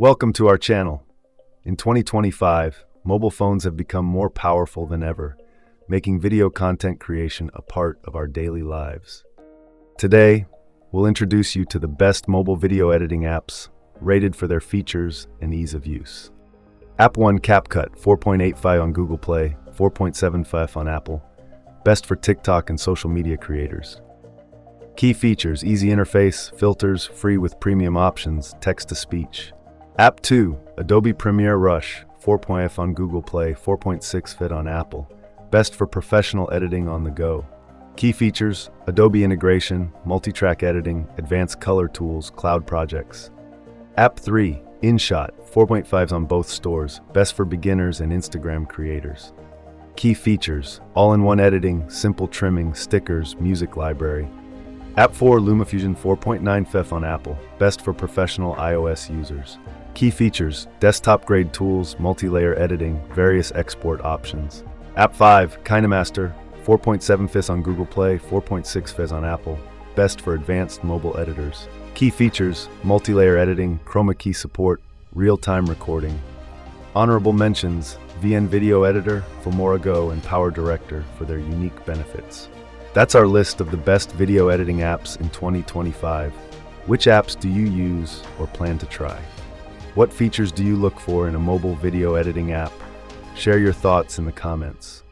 Welcome to our channel. In 2025, mobile phones have become more powerful than ever, making video content creation a part of our daily lives. Today, we'll introduce you to the best mobile video editing apps, rated for their features and ease of use. App 1 CapCut, 4.85 on Google Play, 4.75 on Apple. Best for TikTok and social media creators. Key features: easy interface, filters, free with premium options, text-to-speech. App 2, Adobe Premiere Rush, 4.5 on Google Play, 4.6 on Apple. Best for professional editing on the go. Key features: Adobe integration, multi-track editing, advanced color tools, cloud projects. App 3, InShot, 4.5 on both stores, best for beginners and Instagram creators. Key features: all-in-one editing, simple trimming, stickers, music library. App 4, LumaFusion, 4.9 on Apple, best for professional iOS users. Key features: desktop-grade tools, multi-layer editing, various export options. App 5, KineMaster, 4.7 on Google Play, 4.6 on Apple, best for advanced mobile editors. Key features: multi-layer editing, chroma key support, real-time recording. Honorable mentions: VN Video Editor, Filmora Go, and Power Director for their unique benefits. That's our list of the best video editing apps in 2025. Which apps do you use or plan to try? What features do you look for in a mobile video editing app? Share your thoughts in the comments.